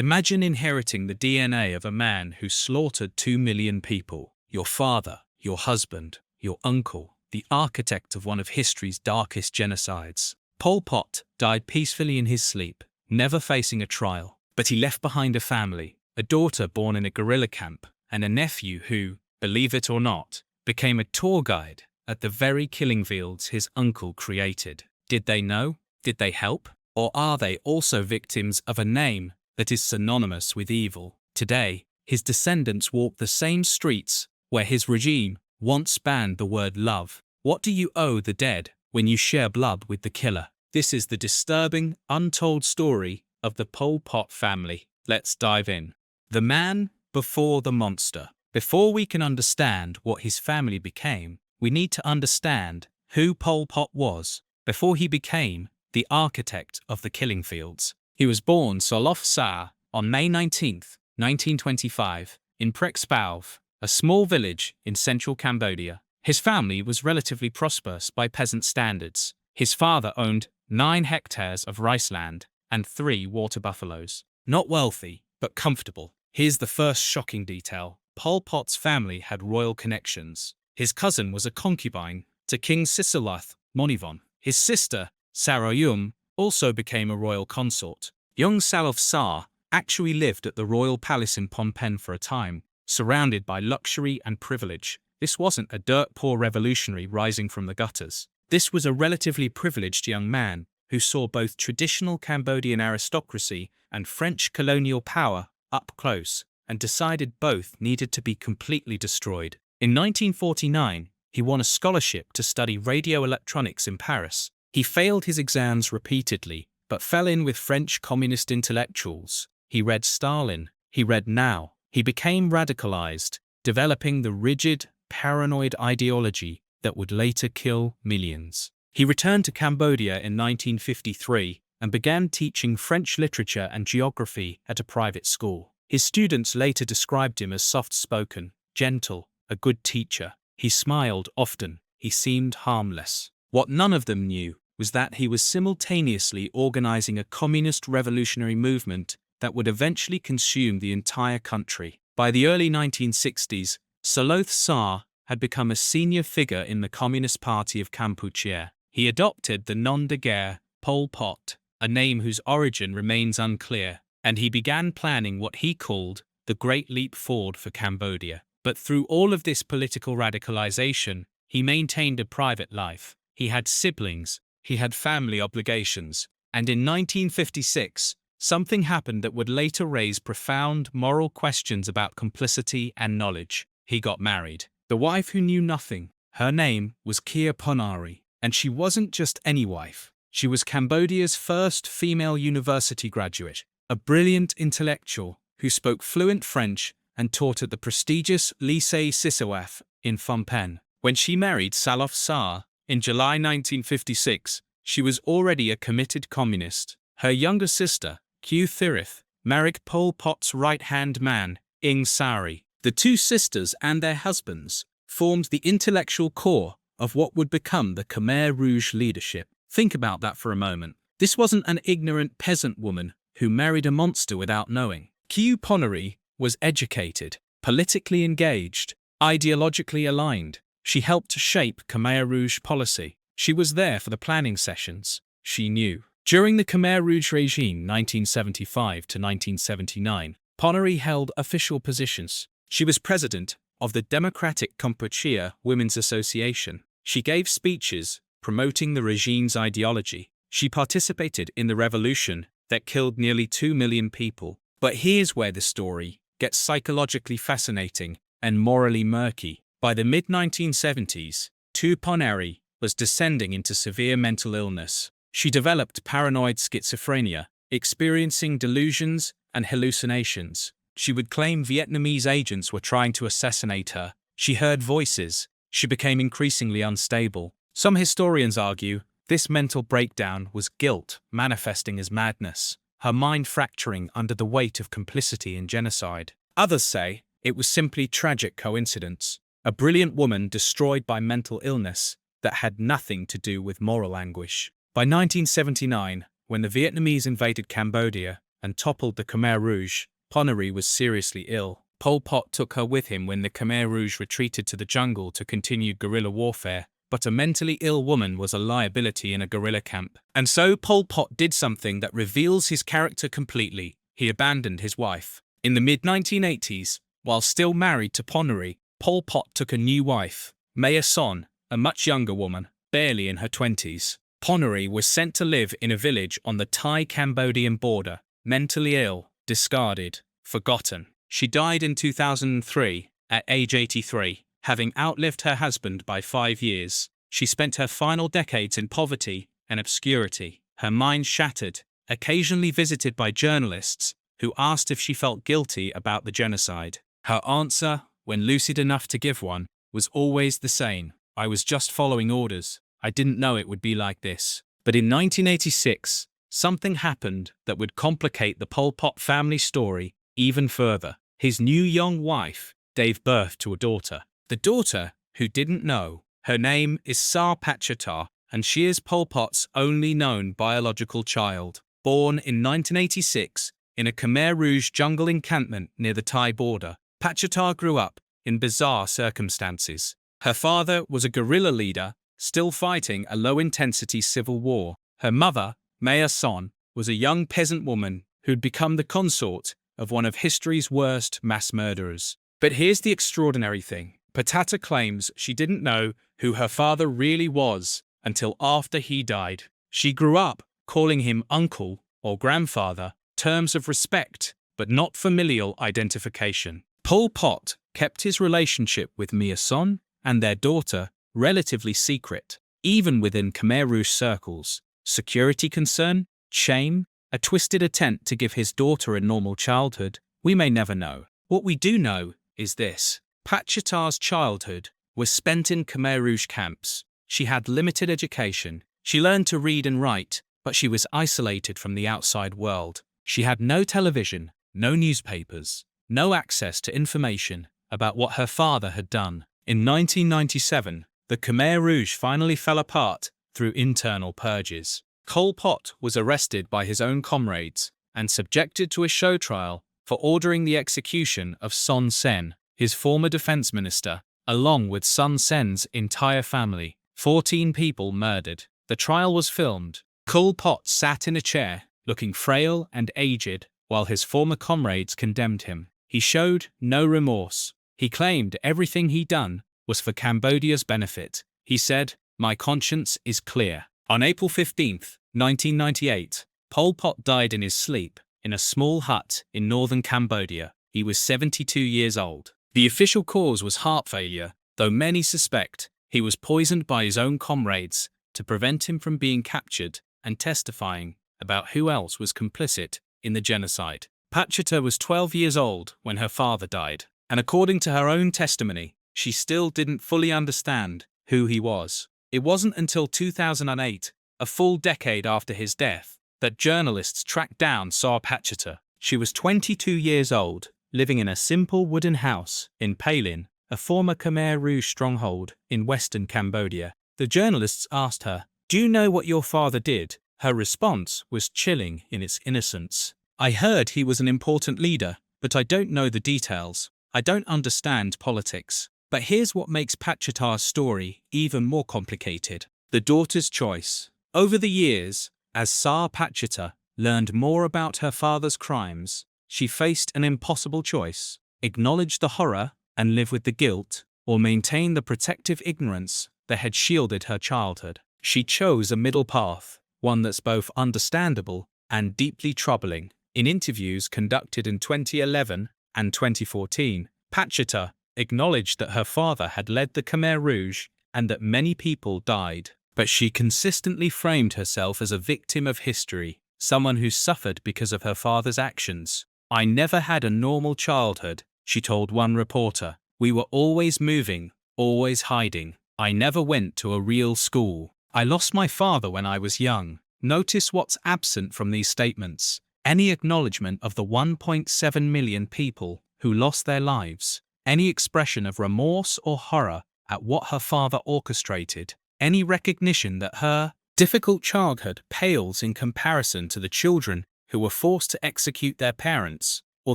Imagine inheriting the DNA of a man who slaughtered 2 million people. Your father, your husband, your uncle, the architect of one of history's darkest genocides. Pol Pot died peacefully in his sleep, never facing a trial. But he left behind a family, a daughter born in a guerrilla camp, and a nephew who, believe it or not, became a tour guide at the very killing fields his uncle created. Did they know? Did they help? Or are they also victims of a name that is synonymous with evil? Today, his descendants walk the same streets where his regime once banned the word love. What do you owe the dead when you share blood with the killer? This is the disturbing, untold story of the Pol Pot family. Let's dive in. The man before the monster. Before we can understand what his family became, we need to understand who Pol Pot was before he became the architect of the killing fields. He was born Saloth Sar on May 19, 1925, in Prexpauv, a small village in central Cambodia. His family was relatively prosperous by peasant standards. His father owned 9 hectares of rice land and 3 water buffaloes. Not wealthy, but comfortable. Here's the first shocking detail. Pol Pot's family had royal connections. His cousin was a concubine to King Sisalath Monivon. His sister, Saroyum, also became a royal consort. Young Saloth Sar actually lived at the royal palace in Phnom Penh for a time, surrounded by luxury and privilege. This wasn't a dirt-poor revolutionary rising from the gutters. This was a relatively privileged young man who saw both traditional Cambodian aristocracy and French colonial power up close and decided both needed to be completely destroyed. In 1949, he won a scholarship to study radio electronics in Paris. He failed his exams repeatedly, but fell in with French communist intellectuals. He read Stalin. He read Mao. He became radicalized, developing the rigid, paranoid ideology that would later kill millions. He returned to Cambodia in 1953 and began teaching French literature and geography at a private school. His students later described him as soft-spoken, gentle, a good teacher. He smiled often. He seemed harmless. What none of them knew was that he was simultaneously organizing a communist revolutionary movement that would eventually consume the entire country. By the early 1960s, Saloth Sar had become a senior figure in the Communist Party of Kampuchea. He adopted the nom de guerre Pol Pot, a name whose origin remains unclear, and he began planning what he called the Great Leap Forward for Cambodia. But through all of this political radicalization, he maintained a private life. He had siblings, he had family obligations, and in 1956, something happened that would later raise profound moral questions about complicity and knowledge. He got married. The wife who knew nothing. Her name was Kia Ponari, and she wasn't just any wife. She was Cambodia's first female university graduate, a brilliant intellectual who spoke fluent French and taught at the prestigious Lycée Sisawaf in Phnom Penh. When she married Saloth Sar in July 1956, she was already a committed communist. Her younger sister, Kyu Thirith, married Pol Pot's right-hand man, Ing Sari. The two sisters and their husbands formed the intellectual core of what would become the Khmer Rouge leadership. Think about that for a moment. This wasn't an ignorant peasant woman who married a monster without knowing. Kyu Ponari was educated, politically engaged, ideologically aligned. She helped shape Khmer Rouge policy. She was there for the planning sessions. She knew. During the Khmer Rouge regime 1975 to 1979, Ponari held official positions. She was president of the Democratic Kampuchea Women's Association. She gave speeches promoting the regime's ideology. She participated in the revolution that killed nearly 2 million people. But here's where the story gets psychologically fascinating and morally murky. By the mid-1970s, Ponari was descending into severe mental illness. She developed paranoid schizophrenia, experiencing delusions and hallucinations. She would claim Vietnamese agents were trying to assassinate her. She heard voices. She became increasingly unstable. Some historians argue this mental breakdown was guilt manifesting as madness, her mind fracturing under the weight of complicity in genocide. Others say it was simply tragic coincidence, a brilliant woman destroyed by mental illness that had nothing to do with moral anguish. By 1979, when the Vietnamese invaded Cambodia and toppled the Khmer Rouge, Ponnery was seriously ill. Pol Pot took her with him when the Khmer Rouge retreated to the jungle to continue guerrilla warfare, but a mentally ill woman was a liability in a guerrilla camp. And so Pol Pot did something that reveals his character completely. He abandoned his wife. In the mid-1980s, while still married to Ponnery, Pol Pot took a new wife, Maya Son, a much younger woman, barely in her 20s. Ponnery was sent to live in a village on the Thai-Cambodian border, mentally ill, discarded, forgotten. She died in 2003, at age 83, having outlived her husband by 5 years. She spent her final decades in poverty and obscurity, her mind shattered, occasionally visited by journalists who asked if she felt guilty about the genocide. Her answer, when lucid enough to give one, was always the same: "I was just following orders. I didn't know it would be like this." But in 1986, something happened that would complicate the Pol Pot family story even further. His new young wife gave birth to a daughter. The daughter, who didn't know, her name is Sar Patchata, and she is Pol Pot's only known biological child. Born in 1986 in a Khmer Rouge jungle encampment near the Thai border, Patchata grew up in bizarre circumstances. Her father was a guerrilla leader, still fighting a low-intensity civil war. Her mother, Maya Son, was a young peasant woman who'd become the consort of one of history's worst mass murderers. But here's the extraordinary thing. Patchata claims she didn't know who her father really was until after he died. She grew up calling him uncle or grandfather, terms of respect, but not familial identification. Pol Pot kept his relationship with Maya Son and their daughter relatively secret, even within Khmer Rouge circles. Security concern? Shame? A twisted attempt to give his daughter a normal childhood? We may never know. What we do know is this: Patchata's childhood was spent in Khmer Rouge camps. She had limited education. She learned to read and write, but she was isolated from the outside world. She had no television, no newspapers, no access to information about what her father had done. In 1997, the Khmer Rouge finally fell apart through internal purges. Pol Pot was arrested by his own comrades and subjected to a show trial for ordering the execution of Son Sen, his former defense minister, along with Son Sen's entire family. 14 people murdered. The trial was filmed. Pol Pot sat in a chair, looking frail and aged, while his former comrades condemned him. He showed no remorse. He claimed everything he'd done was for Cambodia's benefit. He said, "My conscience is clear." On April 15, 1998, Pol Pot died in his sleep in a small hut in northern Cambodia. He was 72 years old. The official cause was heart failure, though many suspect he was poisoned by his own comrades to prevent him from being captured and testifying about who else was complicit in the genocide. Patchata was 12 years old when her father died, and according to her own testimony, she still didn't fully understand who he was. It wasn't until 2008, a full decade after his death, that journalists tracked down Sar Patchata. She was 22 years old, living in a simple wooden house in Palin, a former Khmer Rouge stronghold in western Cambodia. The journalists asked her, "Do you know what your father did?" Her response was chilling in its innocence. "I heard he was an important leader, but I don't know the details. I don't understand politics." But here's what makes Patchata's story even more complicated: the daughter's choice. Over the years, as Sar Patchata learned more about her father's crimes, she faced an impossible choice: acknowledge the horror and live with the guilt, or maintain the protective ignorance that had shielded her childhood. She chose a middle path, one that's both understandable and deeply troubling. In interviews conducted in 2011 and 2014, Patchata acknowledged that her father had led the Khmer Rouge and that many people died. But she consistently framed herself as a victim of history, someone who suffered because of her father's actions. "I never had a normal childhood," she told one reporter. "We were always moving, always hiding. I never went to a real school. I lost my father when I was young." Notice what's absent from these statements: any acknowledgement of the 1.7 million people who lost their lives, any expression of remorse or horror at what her father orchestrated, any recognition that her difficult childhood pales in comparison to the children who were forced to execute their parents, or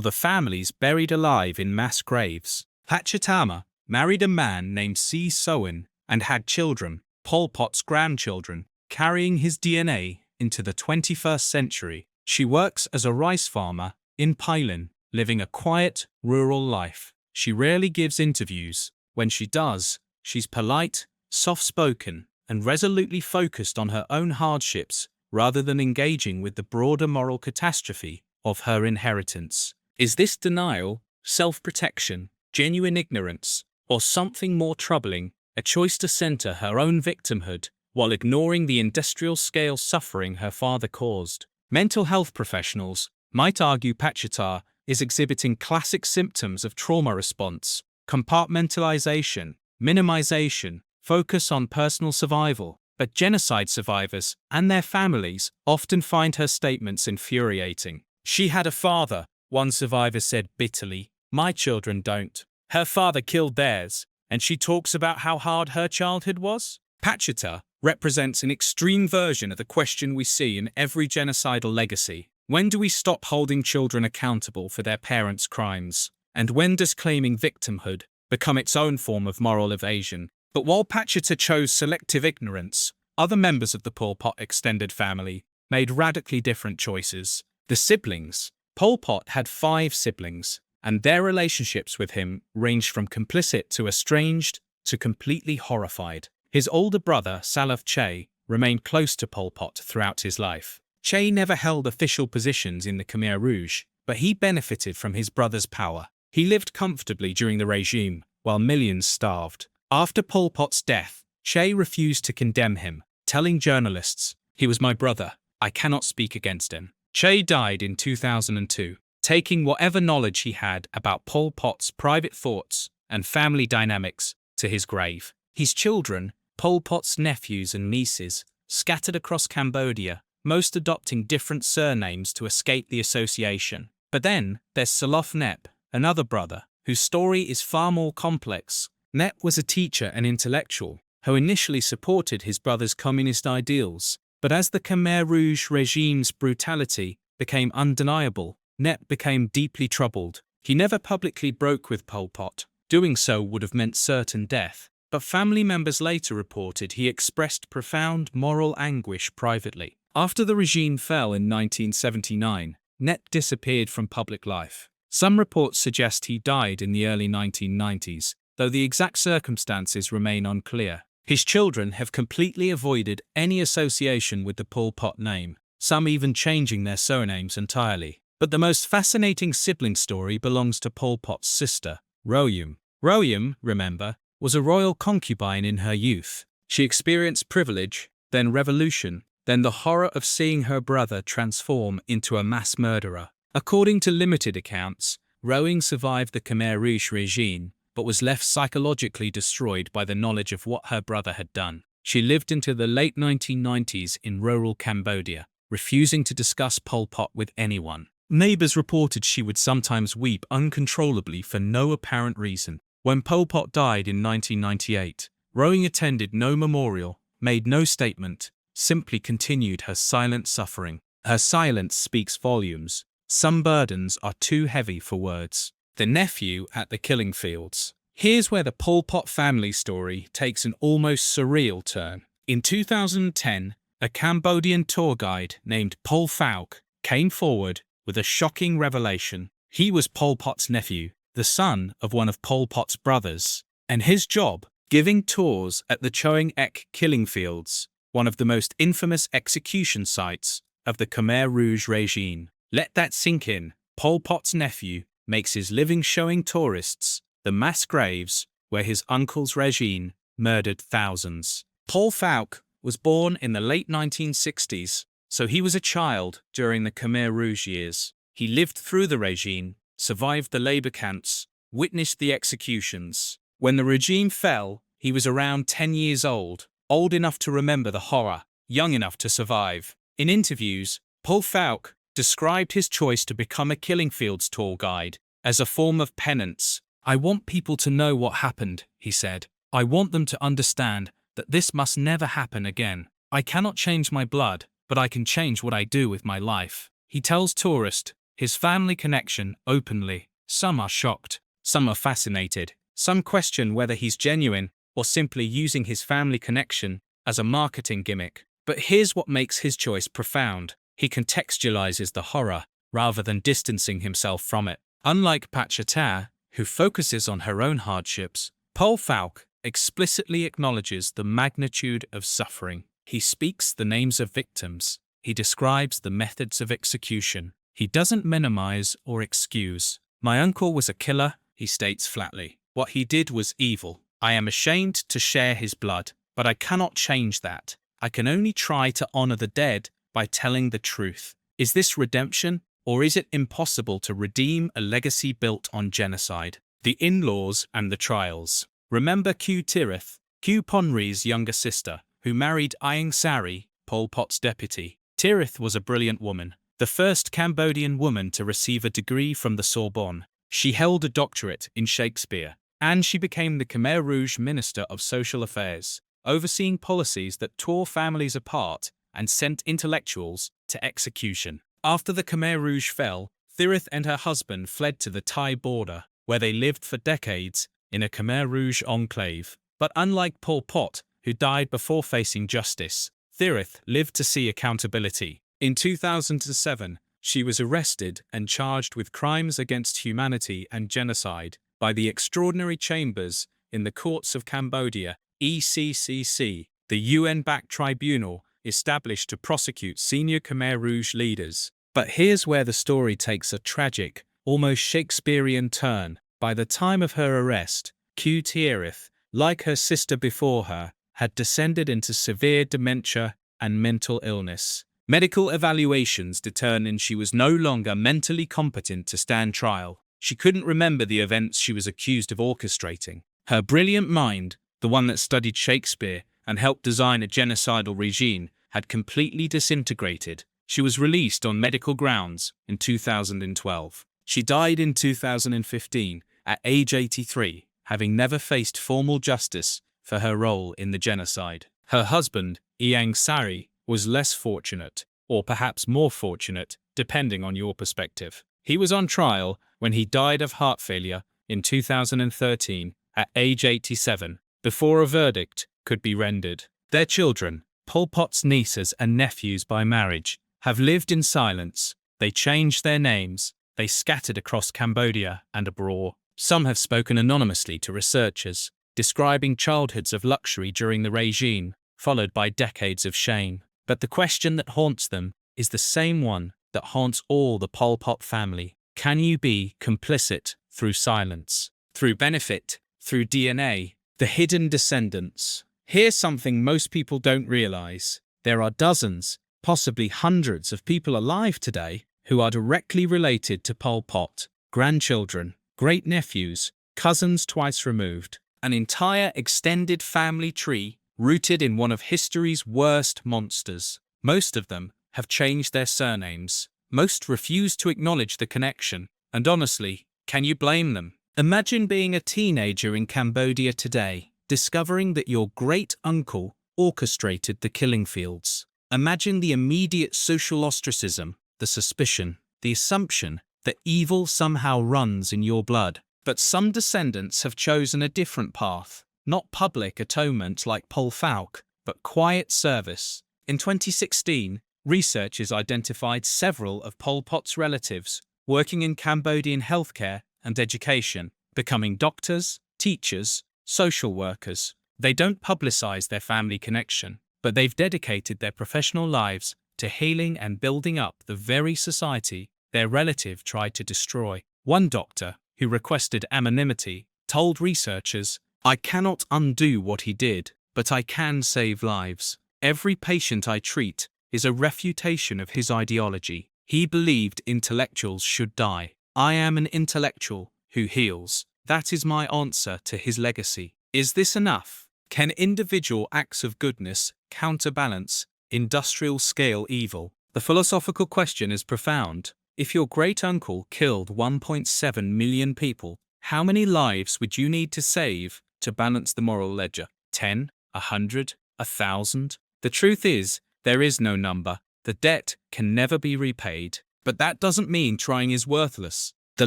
the families buried alive in mass graves. Pachacata married a man named Si Soin and had children, Pol Pot's grandchildren, carrying his DNA into the 21st century. She works as a rice farmer in Pailin, living a quiet, rural life. She rarely gives interviews. When she does, she's polite, soft-spoken, and resolutely focused on her own hardships rather than engaging with the broader moral catastrophe of her inheritance. Is this denial, self-protection, genuine ignorance, or something more troubling, a choice to center her own victimhood while ignoring the industrial-scale suffering her father caused? Mental health professionals might argue Patchata is exhibiting classic symptoms of trauma response: compartmentalization, minimization, focus on personal survival. But genocide survivors and their families often find her statements infuriating. "She had a father," one survivor said bitterly. "My children don't. Her father killed theirs, and she talks about how hard her childhood was." Patchata represents an extreme version of the question we see in every genocidal legacy. When do we stop holding children accountable for their parents' crimes? And when does claiming victimhood become its own form of moral evasion? But while Patchata chose selective ignorance, other members of the Pol Pot extended family made radically different choices. The siblings. Pol Pot had 5 siblings, and their relationships with him ranged from complicit to estranged to completely horrified. His older brother, Salaf Che, remained close to Pol Pot throughout his life. Che never held official positions in the Khmer Rouge, but he benefited from his brother's power. He lived comfortably during the regime, while millions starved. After Pol Pot's death, Che refused to condemn him, telling journalists, "He was my brother. I cannot speak against him." Che died in 2002, taking whatever knowledge he had about Pol Pot's private thoughts and family dynamics to his grave. His children, Pol Pot's nephews and nieces, scattered across Cambodia, most adopting different surnames to escape the association. But then there's Salof Nep, another brother, whose story is far more complex. Nep was a teacher and intellectual who initially supported his brother's communist ideals, but as the Khmer Rouge regime's brutality became undeniable, Nep became deeply troubled. He never publicly broke with Pol Pot. Doing so would have meant certain death, but family members later reported he expressed profound moral anguish privately. After the regime fell in 1979, Nep disappeared from public life. Some reports suggest he died in the early 1990s, though the exact circumstances remain unclear. His children have completely avoided any association with the Pol Pot name, some even changing their surnames entirely. But the most fascinating sibling story belongs to Pol Pot's sister, Royum. Royum, remember, was a royal concubine in her youth. She experienced privilege, then revolution, then the horror of seeing her brother transform into a mass murderer. According to limited accounts, Royum survived the Khmer Rouge regime, but was left psychologically destroyed by the knowledge of what her brother had done. She lived into the late 1990s in rural Cambodia, refusing to discuss Pol Pot with anyone. Neighbors reported she would sometimes weep uncontrollably for no apparent reason. When Pol Pot died in 1998, Royum attended no memorial, made no statement, simply continued her silent suffering. Her silence speaks volumes. Some burdens are too heavy for words. The nephew at the killing fields. Here's where the Pol Pot family story takes an almost surreal turn. In 2010, a Cambodian tour guide named Pol Pot came forward with a shocking revelation. He was Pol Pot's nephew, the son of one of Pol Pot's brothers, and his job, giving tours at the Choeing Ek killing fields, one of the most infamous execution sites of the Khmer Rouge regime. Let that sink in. Pol Pot's nephew makes his living showing tourists the mass graves where his uncle's regime murdered thousands. Pol Pot was born in the late 1960s, so he was a child during the Khmer Rouge years. He lived through the regime, survived the labor camps, witnessed the executions. When the regime fell, he was around 10 years old enough to remember the horror, young enough to survive. In interviews, Pol Pot described his choice to become a killing fields tour guide as a form of penance. "I want people to know what happened," he said. "I want them to understand that this must never happen again. I cannot change my blood, but I can change what I do with my life." He tells tourists his family connection openly. Some are shocked, some are fascinated, some question whether he's genuine or simply using his family connection as a marketing gimmick. But here's what makes his choice profound. He contextualizes the horror rather than distancing himself from it. Unlike Patchata, who focuses on her own hardships, Pol Pot explicitly acknowledges the magnitude of suffering. He speaks the names of victims. He describes the methods of execution. He doesn't minimize or excuse. My uncle was a killer, he states flatly. What he did was evil. I am ashamed to share his blood, but I cannot change that. I can only try to honor the dead by telling the truth. Is this redemption, or is it impossible to redeem a legacy built on genocide? The in-laws and the trials. Remember Q Tirith, Q Ponri's younger sister, who married Ieng Sari, Pol Pot's deputy. Tirith was a brilliant woman, the first Cambodian woman to receive a degree from the Sorbonne. She held a doctorate in Shakespeare, and she became the Khmer Rouge Minister of Social Affairs, overseeing policies that tore families apart and sent intellectuals to execution. After the Khmer Rouge fell, Tirith and her husband fled to the Thai border, where they lived for decades in a Khmer Rouge enclave. But unlike Pol Pot, who died before facing justice, Tirith lived to see accountability. In 2007, she was arrested and charged with crimes against humanity and genocide by the Extraordinary Chambers in the Courts of Cambodia, ECCC, the UN-backed tribunal established to prosecute senior Khmer Rouge leaders. But here's where the story takes a tragic, almost Shakespearean turn. By the time of her arrest, Q Tirith, like her sister before her, had descended into severe dementia and mental illness. Medical evaluations determined she was no longer mentally competent to stand trial. She couldn't remember the events she was accused of orchestrating. Her brilliant mind, the one that studied Shakespeare and helped design a genocidal regime, had completely disintegrated. She was released on medical grounds in 2012. She died in 2015 at age 83, having never faced formal justice for her role in the genocide. Her husband, Ieng Sari, was less fortunate, or perhaps more fortunate, depending on your perspective. He was on trial when he died of heart failure in 2013 at age 87, before a verdict could be rendered. Their children, Pol Pot's nieces and nephews by marriage, have lived in silence. They changed their names. They scattered across Cambodia and abroad. Some have spoken anonymously to researchers, describing childhoods of luxury during the regime, followed by decades of shame. But the question that haunts them is the same one that haunts all the Pol Pot family. Can you be complicit through silence, through benefit, through DNA? The hidden descendants. Here's something most people don't realize. There are dozens, possibly hundreds of people alive today who are directly related to Pol Pot. Grandchildren, great-nephews, cousins twice removed. An entire extended family tree rooted in one of history's worst monsters. Most of them have changed their surnames. Most refuse to acknowledge the connection. And honestly, can you blame them? Imagine being a teenager in Cambodia today, discovering that your great-uncle orchestrated the killing fields. Imagine the immediate social ostracism, the suspicion, the assumption that evil somehow runs in your blood. But some descendants have chosen a different path. Not public atonement like Pol Pot, but quiet service. In 2016, researchers identified several of Pol Pot's relatives working in Cambodian healthcare and education, becoming doctors, teachers, social workers. They don't publicize their family connection, but they've dedicated their professional lives to healing and building up the very society their relative tried to destroy. One doctor, who requested anonymity, told researchers, "I cannot undo what he did, but I can save lives. Every patient I treat is a refutation of his ideology. He believed intellectuals should die. I am an intellectual who heals. That is my answer to his legacy." Is this enough? Can individual acts of goodness counterbalance industrial-scale evil? The philosophical question is profound. If your great-uncle killed 1.7 million people, how many lives would you need to save to balance the moral ledger? 10? 100? 1,000? The truth is, there is no number. The debt can never be repaid. But that doesn't mean trying is worthless. The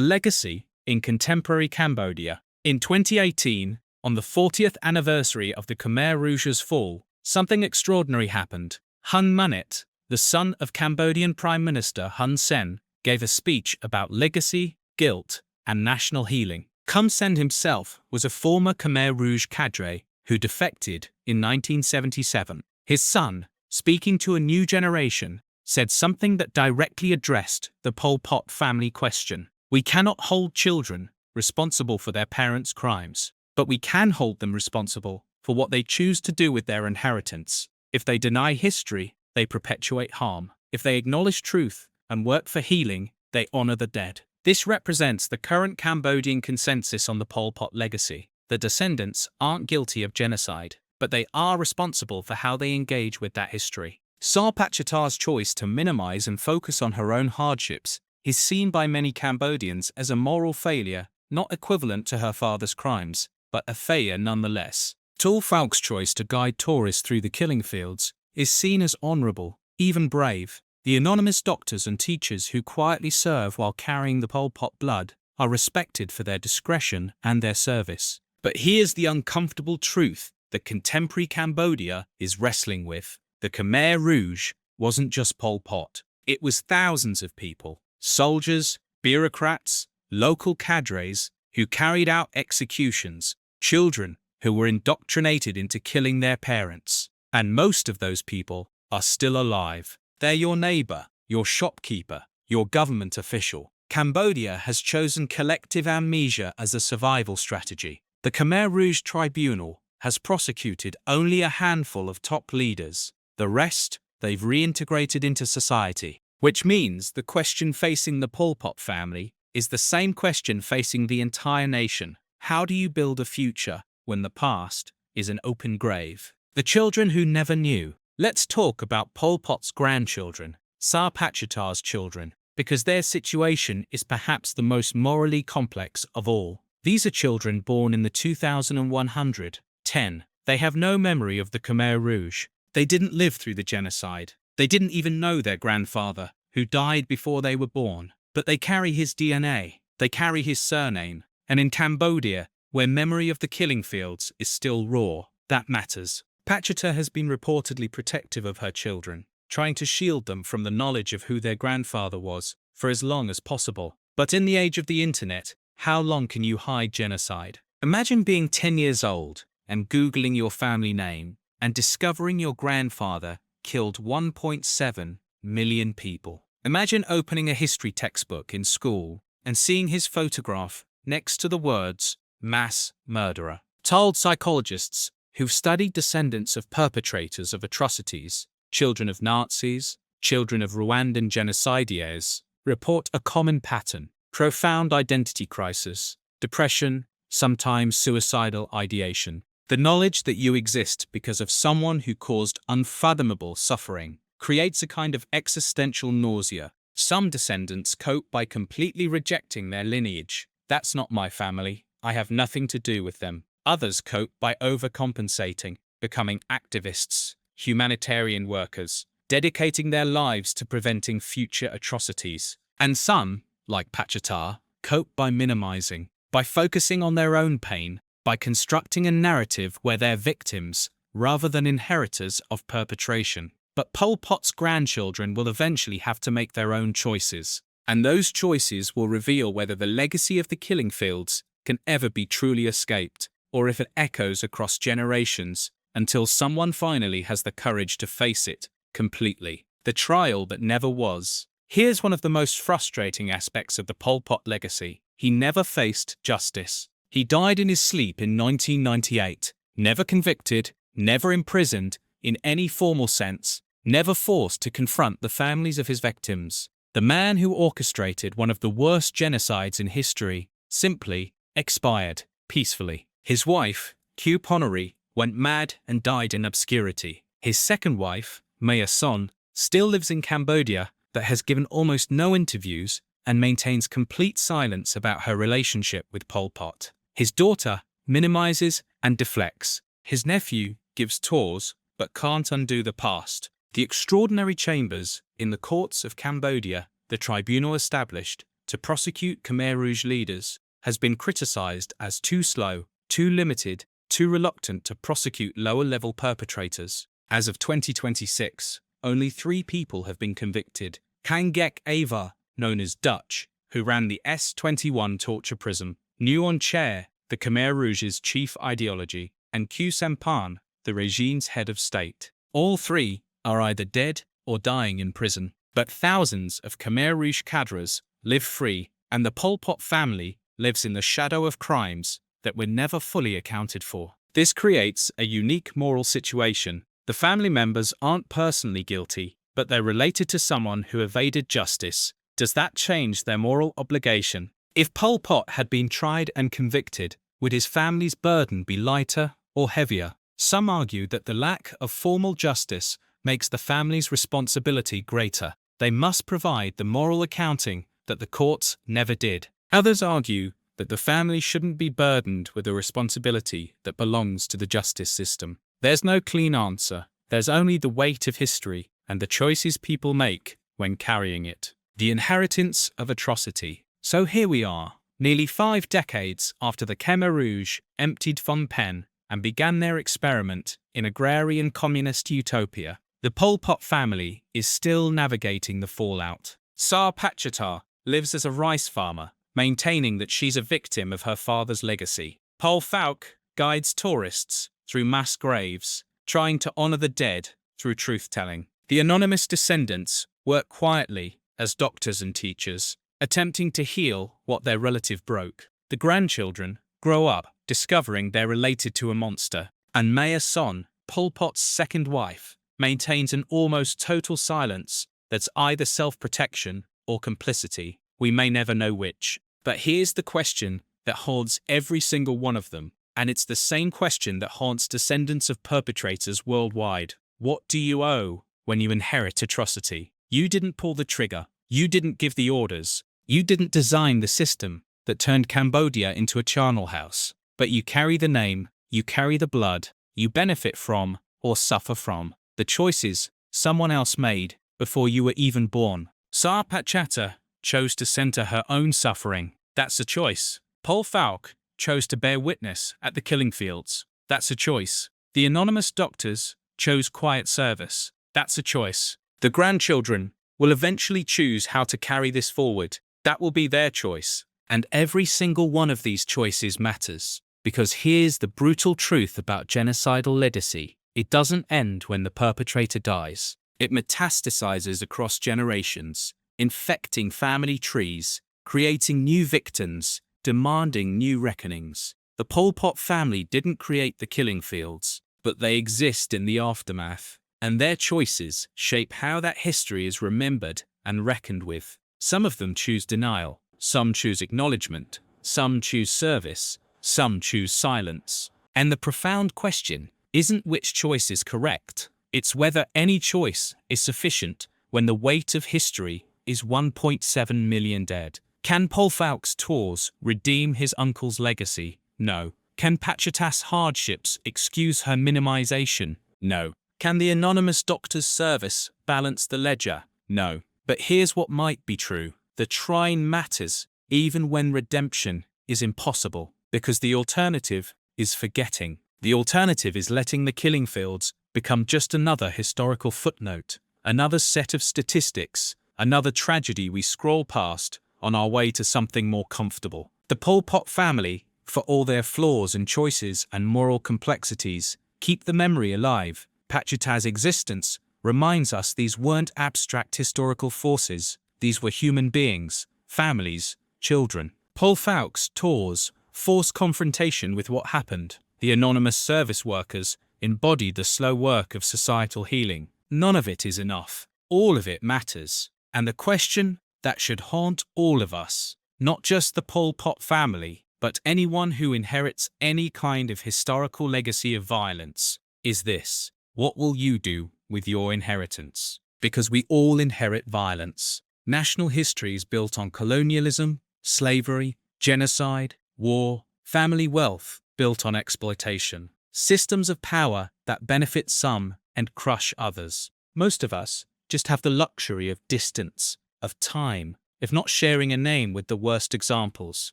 legacy in contemporary Cambodia. In 2018, on the 40th anniversary of the Khmer Rouge's fall, something extraordinary happened. Hun Manet, the son of Cambodian Prime Minister Hun Sen, gave a speech about legacy, guilt, and national healing. Hun Sen himself was a former Khmer Rouge cadre who defected in 1977. His son, speaking to a new generation, said something that directly addressed the Pol Pot family question. We cannot hold children responsible for their parents' crimes, but we can hold them responsible for what they choose to do with their inheritance. If they deny history, they perpetuate harm. If they acknowledge truth and work for healing, they honor the dead. This represents the current Cambodian consensus on the Pol Pot legacy. The descendants aren't guilty of genocide, but they are responsible for how they engage with that history. Sar Patchata's choice to minimize and focus on her own hardships is seen by many Cambodians as a moral failure, not equivalent to her father's crimes, but a failure nonetheless. Tall Falk's choice to guide tourists through the killing fields is seen as honorable, even brave. The anonymous doctors and teachers who quietly serve while carrying the Pol Pot blood are respected for their discretion and their service. But here's the uncomfortable truth that contemporary Cambodia is wrestling with. The Khmer Rouge wasn't just Pol Pot. It was thousands of people, soldiers, bureaucrats, local cadres who carried out executions, children who were indoctrinated into killing their parents. And most of those people are still alive. They're your neighbor, your shopkeeper, your government official. Cambodia has chosen collective amnesia as a survival strategy. The Khmer Rouge tribunal has prosecuted only a handful of top leaders. The rest, they've reintegrated into society. Which means the question facing the Pol Pot family is the same question facing the entire nation. How do you build a future when the past is an open grave? The children who never knew. Let's talk about Pol Pot's grandchildren, Sar Patchata's children, because their situation is perhaps the most morally complex of all. These are children born in the 2110. They have no memory of the Khmer Rouge. They didn't live through the genocide. They didn't even know their grandfather, who died before they were born. But they carry his DNA. They carry his surname. And in Cambodia, where memory of the killing fields is still raw, that matters. Patchata has been reportedly protective of her children, trying to shield them from the knowledge of who their grandfather was for as long as possible. But in the age of the internet, how long can you hide genocide? Imagine being 10 years old and Googling your family name and discovering your grandfather killed 1.7 million people. Imagine opening a history textbook in school and seeing his photograph next to the words, mass murderer. Child psychologists who've studied descendants of perpetrators of atrocities, children of Nazis, children of Rwandan genocidaires, report a common pattern: profound identity crisis, depression, sometimes suicidal ideation. The knowledge that you exist because of someone who caused unfathomable suffering creates a kind of existential nausea. Some descendants cope by completely rejecting their lineage. That's not my family. I have nothing to do with them. Others cope by overcompensating, becoming activists, humanitarian workers, dedicating their lives to preventing future atrocities. And some, like Patchata, cope by minimizing, by focusing on their own pain, by constructing a narrative where they're victims rather than inheritors of perpetration. But Pol Pot's grandchildren will eventually have to make their own choices. And those choices will reveal whether the legacy of the killing fields can ever be truly escaped, or if it echoes across generations until someone finally has the courage to face it completely. The trial that never was. Here's one of the most frustrating aspects of the Pol Pot legacy. He never faced justice. He died in his sleep in 1998, never convicted, never imprisoned in any formal sense, never forced to confront the families of his victims. The man who orchestrated one of the worst genocides in history simply expired peacefully. His wife, Q Ponori, went mad and died in obscurity. His second wife, Maya Son, still lives in Cambodia but has given almost no interviews and maintains complete silence about her relationship with Pol Pot. His daughter minimizes and deflects. His nephew gives tours but can't undo the past. The extraordinary chambers in the courts of Cambodia, the tribunal established to prosecute Khmer Rouge leaders has been criticized as too slow, too limited, too reluctant to prosecute lower-level perpetrators. As of 2026, only 3 people have been convicted: Kangek Ava, known as Dutch, who ran the S21 torture prison; Nguyen Chair, the Khmer Rouge's chief ideology; and Khieu Samphan, the regime's head of state. All 3 are either dead or dying in prison. But thousands of Khmer Rouge cadres live free, and the Pol Pot family lives in the shadow of crimes that were never fully accounted for. This creates a unique moral situation. The family members aren't personally guilty, but they're related to someone who evaded justice. Does that change their moral obligation? If Pol Pot had been tried and convicted, would his family's burden be lighter or heavier? Some argue that the lack of formal justice makes the family's responsibility greater. They must provide the moral accounting that the courts never did. Others argue that the family shouldn't be burdened with a responsibility that belongs to the justice system. There's no clean answer. There's only the weight of history and the choices people make when carrying it. The inheritance of atrocity. So here we are, nearly 5 decades after the Khmer Rouge emptied Phnom Penh and began their experiment in agrarian communist utopia. The Pol Pot family is still navigating the fallout. Sar Patchata lives as a rice farmer, maintaining that she's a victim of her father's legacy. Pol Pot guides tourists through mass graves, trying to honor the dead through truth-telling. The anonymous descendants work quietly as doctors and teachers, attempting to heal what their relative broke. The grandchildren grow up discovering they're related to a monster, and Maya Son, Pol Pot's second wife, maintains an almost total silence that's either self-protection or complicity. We may never know which. But here's the question that haunts every single one of them, and it's the same question that haunts descendants of perpetrators worldwide. What do you owe when you inherit atrocity? You didn't pull the trigger. You didn't give the orders. You didn't design the system that turned Cambodia into a charnel house. But you carry the name, you carry the blood, you benefit from or suffer from the choices someone else made before you were even born. Sar Patchata chose to center her own suffering. That's a choice. Pol Pot chose to bear witness at the killing fields. That's a choice. The anonymous doctors chose quiet service. That's a choice. The grandchildren will eventually choose how to carry this forward. That will be their choice. And every single one of these choices matters. Because here's the brutal truth about genocidal legacy. It doesn't end when the perpetrator dies. It metastasizes across generations, infecting family trees, creating new victims, demanding new reckonings. The Pol Pot family didn't create the killing fields, but they exist in the aftermath, and their choices shape how that history is remembered and reckoned with. Some of them choose denial, some choose acknowledgement, some choose service, some choose silence. And the profound question isn't which choice is correct, it's whether any choice is sufficient when the weight of history is 1.7 million dead. Can Pol Pot's tours redeem his uncle's legacy? No. Can Patchata's hardships excuse her minimization? No. Can the anonymous doctor's service balance the ledger? No. But here's what might be true. The trying matters, even when redemption is impossible, because the alternative is forgetting. The alternative is letting the killing fields become just another historical footnote, another set of statistics, another tragedy we scroll past on our way to something more comfortable. The Pol Pot family, for all their flaws and choices and moral complexities, keep the memory alive. Patchata's existence reminds us these weren't abstract historical forces, these were human beings, families, children. Pol Pot's tours force confrontation with what happened. The anonymous service workers embodied the slow work of societal healing. None of it is enough. All of it matters. And the question that should haunt all of us, not just the Pol Pot family, but anyone who inherits any kind of historical legacy of violence, is this: what will you do with your inheritance? Because we all inherit violence. National history is built on colonialism, slavery, genocide, war, family wealth built on exploitation, systems of power that benefit some and crush others. Most of us just have the luxury of distance, of time, if not sharing a name with the worst examples.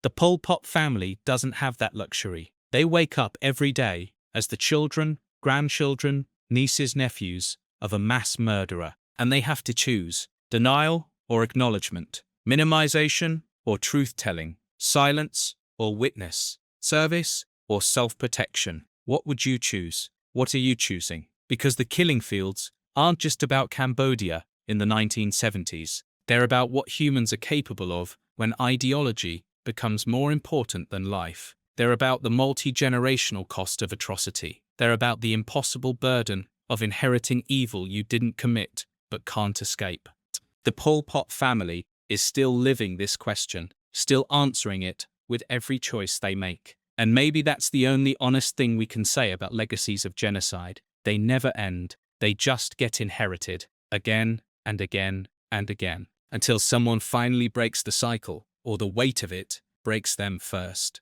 The Pol Pot family doesn't have that luxury. They wake up every day as the children, grandchildren, nieces, nephews of a mass murderer, and they have to choose denial or acknowledgement, minimization or truth-telling, silence or witness, service or self-protection. What would you choose? What are you choosing? Because the killing fields aren't just about Cambodia in the 1970s. They're about what humans are capable of when ideology becomes more important than life. They're about the multi-generational cost of atrocity. They're about the impossible burden of inheriting evil you didn't commit but can't escape. The Pol Pot family is still living this question, still answering it with every choice they make. And maybe that's the only honest thing we can say about legacies of genocide. They never end. They just get inherited again and again and again, until someone finally breaks the cycle, or the weight of it breaks them first.